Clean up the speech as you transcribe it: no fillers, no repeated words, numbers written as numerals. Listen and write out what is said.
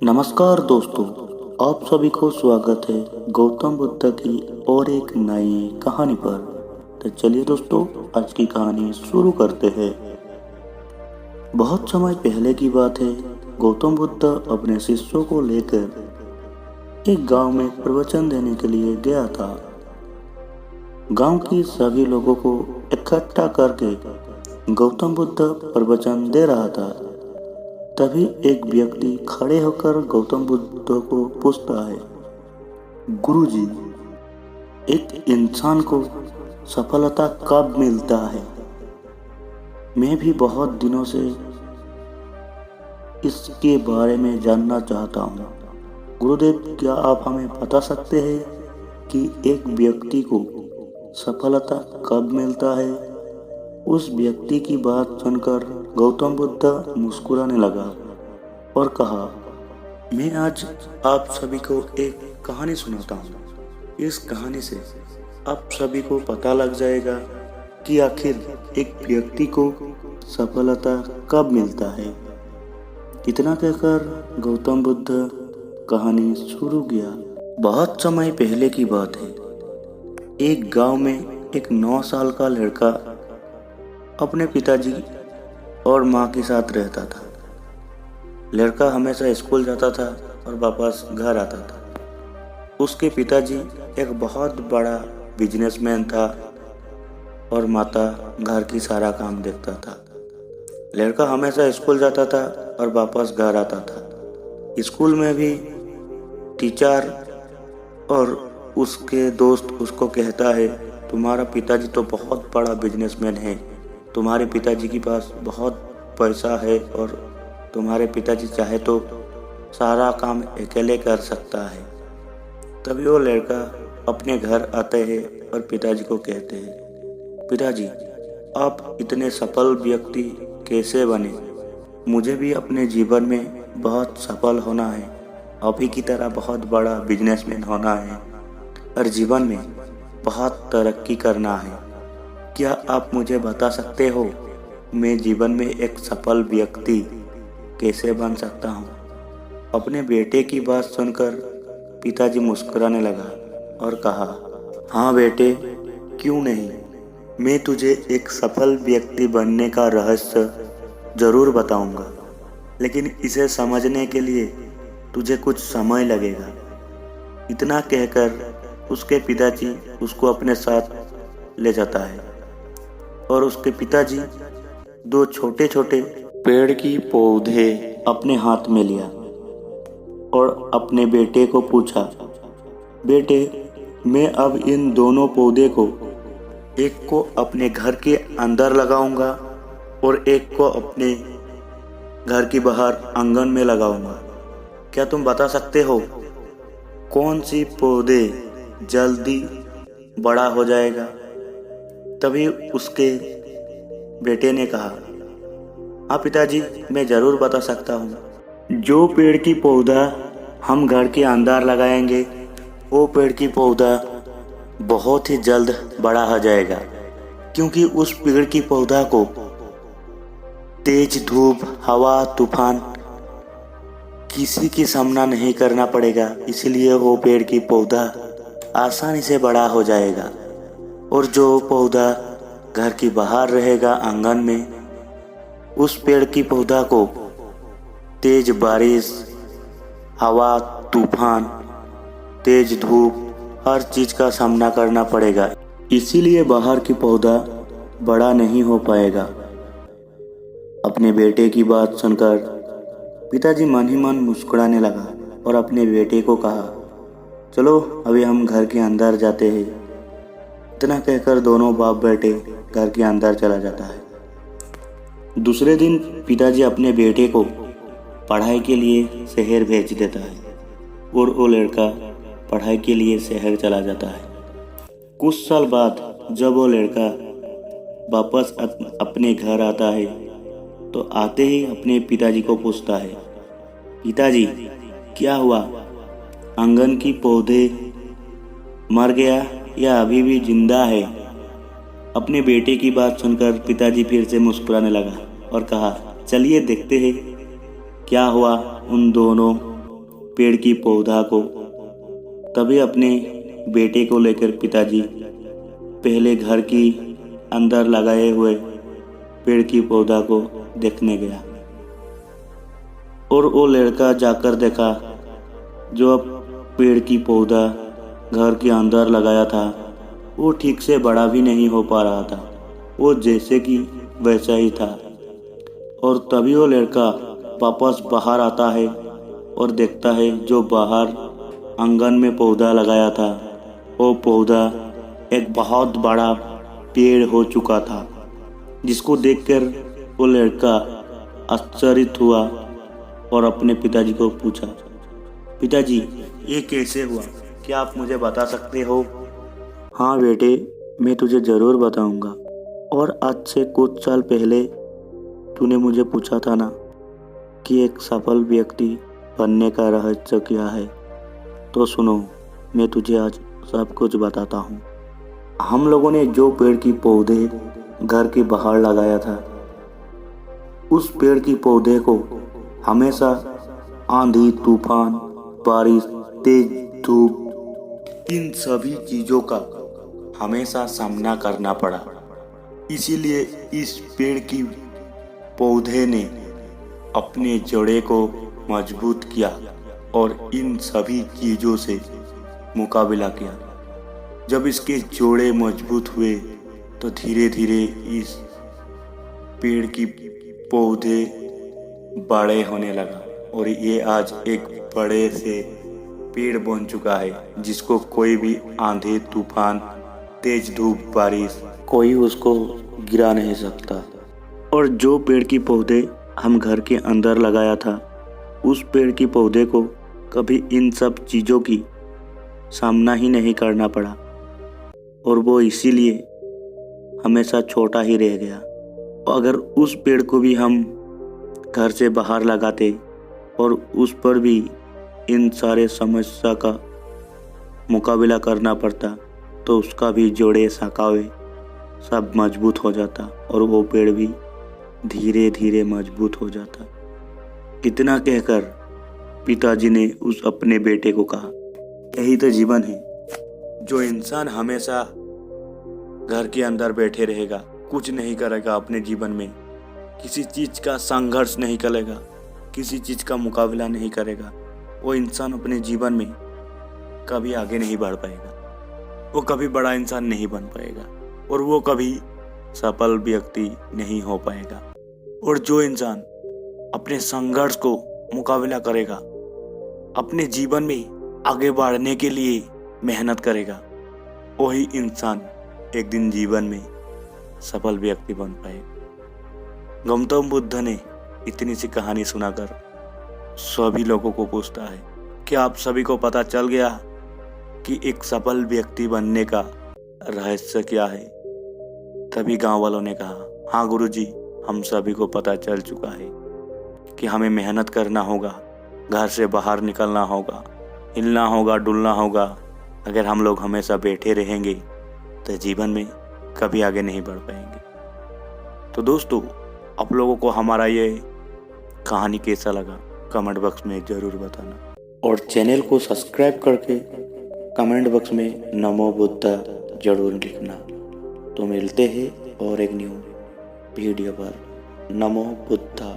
नमस्कार दोस्तों, आप सभी को स्वागत है गौतम बुद्ध की और एक नई कहानी पर। तो चलिए दोस्तों, आज की कहानी शुरू करते हैं। बहुत समय पहले की बात है। गौतम बुद्ध अपने शिष्यों को लेकर एक गांव में प्रवचन देने के लिए गया था। गांव की सभी लोगों को इकट्ठा करके गौतम बुद्ध प्रवचन दे रहा था। तभी एक व्यक्ति खड़े होकर गौतम बुद्ध को पूछता है, गुरुजी, एक इंसान को सफलता कब मिलता है? मैं भी बहुत दिनों से इसके बारे में जानना चाहता हूँ। गुरुदेव, क्या आप हमें बता सकते हैं कि एक व्यक्ति को सफलता कब मिलता है? उस व्यक्ति की बात सुनकर गौतम बुद्ध मुस्कुराने लगा और कहा, मैं आज आप सभी को एक कहानी सुनाता हूँ। इस कहानी से आप सभी को पता लग जाएगा कि आखिर एक व्यक्ति को सफलता कब मिलता है। इतना कहकर गौतम बुद्ध कहानी शुरू किया। बहुत समय पहले की बात है। एक गांव में एक 9 साल का लड़का अपने पिताजी और माँ के साथ रहता था। लड़का हमेशा स्कूल जाता था और वापस घर आता था। उसके पिताजी एक बहुत बड़ा बिजनेसमैन था और माता घर की सारा काम देखता था। लड़का हमेशा स्कूल जाता था और वापस घर आता था। स्कूल में भी टीचर और उसके दोस्त उसको कहता है, तुम्हारा पिताजी तो बहुत बड़ा बिजनेसमैन है, तुम्हारे पिताजी के पास बहुत पैसा है और तुम्हारे पिताजी चाहे तो सारा काम अकेले कर सकता है। तभी वो लड़का अपने घर आते हैं और पिताजी को कहते हैं, पिताजी, आप इतने सफल व्यक्ति कैसे बने? मुझे भी अपने जीवन में बहुत सफल होना है, आप ही की तरह बहुत बड़ा बिजनेसमैन होना है और जीवन में बहुत तरक्की करना है। क्या आप मुझे बता सकते हो मैं जीवन में एक सफल व्यक्ति कैसे बन सकता हूँ? अपने बेटे की बात सुनकर पिताजी मुस्कुराने लगा और कहा, हाँ बेटे, क्यों नहीं, मैं तुझे एक सफल व्यक्ति बनने का रहस्य जरूर बताऊंगा, लेकिन इसे समझने के लिए तुझे कुछ समय लगेगा। इतना कहकर उसके पिताजी उसको अपने साथ ले जाता है और उसके पिताजी 2 छोटे छोटे पेड़ की पौधे अपने हाथ में लिया और अपने बेटे को पूछा, बेटे, मैं अब इन दोनों पौधे को, एक को अपने घर के अंदर लगाऊंगा और एक को अपने घर के बाहर आंगन में लगाऊंगा। क्या तुम बता सकते हो कौन सी पौधे जल्दी बड़ा हो जाएगा? तभी उसके बेटे ने कहा, हाँ पिताजी, मैं ज़रूर बता सकता हूँ। जो पेड़ की पौधा हम घर के अंदर लगाएंगे वो पेड़ की पौधा बहुत ही जल्द बड़ा हो जाएगा, क्योंकि उस पेड़ की पौधा को तेज धूप, हवा, तूफान किसी की सामना नहीं करना पड़ेगा, इसलिए वो पेड़ की पौधा आसानी से बड़ा हो जाएगा। और जो पौधा घर के बाहर रहेगा आंगन में, उस पेड़ की पौधा को तेज बारिश, हवा, तूफान, तेज धूप, हर चीज का सामना करना पड़ेगा, इसीलिए बाहर की पौधा बड़ा नहीं हो पाएगा। अपने बेटे की बात सुनकर पिताजी मन ही मन मुस्कुराने लगा और अपने बेटे को कहा, चलो अभी हम घर के अंदर जाते हैं। इतना कहकर दोनों बाप बेटे घर के अंदर चला जाता है। दूसरे दिन पिताजी अपने बेटे को पढ़ाई के लिए शहर भेज देता है और वो लड़का पढ़ाई के लिए शहर चला जाता है। कुछ साल बाद जब वो लड़का वापस अपने घर आता है तो आते ही अपने पिताजी को पूछता है, पिताजी, क्या हुआ? आंगन की पौधे मर गया या अभी भी जिंदा है? अपने बेटे की बात सुनकर पिताजी फिर से मुस्कुराने लगा और कहा, चलिए देखते हैं क्या हुआ उन दोनों पेड़ की पौधा को। तभी अपने बेटे को लेकर पिताजी पहले घर की अंदर लगाए हुए पेड़ की पौधा को देखने गया और वो लड़का जाकर देखा जो अब पेड़ की पौधा घर के अंदर लगाया था वो ठीक से बड़ा भी नहीं हो पा रहा था, वो जैसे कि वैसा ही था। और तभी वो लड़का वापस बाहर आता है और देखता है जो बाहर आंगन में पौधा लगाया था वो पौधा एक बहुत बड़ा पेड़ हो चुका था, जिसको देखकर वो लड़का आश्चर्यचकित हुआ और अपने पिताजी को पूछा, पिताजी ये कैसे हुआ, क्या आप मुझे बता सकते हो? हाँ बेटे, मैं तुझे ज़रूर बताऊंगा। और आज से कुछ साल पहले तूने मुझे पूछा था ना कि एक सफल व्यक्ति बनने का रहस्य क्या है, तो सुनो, मैं तुझे आज सब कुछ बताता हूँ। हम लोगों ने जो पेड़ की पौधे घर के बाहर लगाया था, उस पेड़ की पौधे को हमेशा आंधी, तूफान, बारिश, तेज धूप, इन सभी चीजों का हमेशा सामना करना पड़ा। इसीलिए इस पेड़ की पौधे ने अपने जड़े को मजबूत किया और इन सभी चीजों से मुकाबला किया। जब इसके जोड़े मजबूत हुए तो धीरे धीरे इस पेड़ की पौधे बड़े होने लगा और ये आज एक बड़े से पेड़ बन चुका है, जिसको कोई भी आंधी, तूफान, तेज धूप, बारिश कोई उसको गिरा नहीं सकता। और जो पेड़ की पौधे हम घर के अंदर लगाया था, उस पेड़ की पौधे को कभी इन सब चीज़ों की सामना ही नहीं करना पड़ा और वो इसीलिए हमेशा छोटा ही रह गया। अगर उस पेड़ को भी हम घर से बाहर लगाते और उस पर भी इन सारे समस्या का मुकाबला करना पड़ता तो उसका भी जोड़े, शाखाएं सब मजबूत हो जाता और वो पेड़ भी धीरे धीरे मजबूत हो जाता। इतना कहकर पिताजी ने उस अपने बेटे को कहा, यही तो जीवन है। जो इंसान हमेशा घर के अंदर बैठे रहेगा, कुछ नहीं करेगा अपने जीवन में, किसी चीज़ का संघर्ष नहीं करेगा, किसी चीज़ का मुकाबला नहीं करेगा, वो इंसान अपने जीवन में कभी आगे नहीं बढ़ पाएगा, वो कभी बड़ा इंसान नहीं बन पाएगा और वो कभी सफल व्यक्ति नहीं हो पाएगा। और जो इंसान अपने संघर्ष को मुकाबला करेगा, अपने जीवन में आगे बढ़ने के लिए मेहनत करेगा, वही इंसान एक दिन जीवन में सफल व्यक्ति बन पाएगा। गौतम बुद्ध ने इतनी सी कहानी सुनाकर सभी लोगों को पूछता है कि आप सभी को पता चल गया कि एक सफल व्यक्ति बनने का रहस्य क्या है? तभी गांव वालों ने कहा, हाँ गुरुजी, हम सभी को पता चल चुका है कि हमें मेहनत करना होगा, घर से बाहर निकलना होगा, हिलना होगा, डुलना होगा। अगर हम लोग हमेशा बैठे रहेंगे तो जीवन में कभी आगे नहीं बढ़ पाएंगे। तो दोस्तों, आप लोगों को हमारा ये कहानी कैसा लगा कमेंट बॉक्स में ज़रूर बताना और चैनल को सब्सक्राइब करके कमेंट बॉक्स में नमो बुद्धा जरूर लिखना। तो मिलते हैं और एक न्यू वीडियो पर। नमो बुद्धा।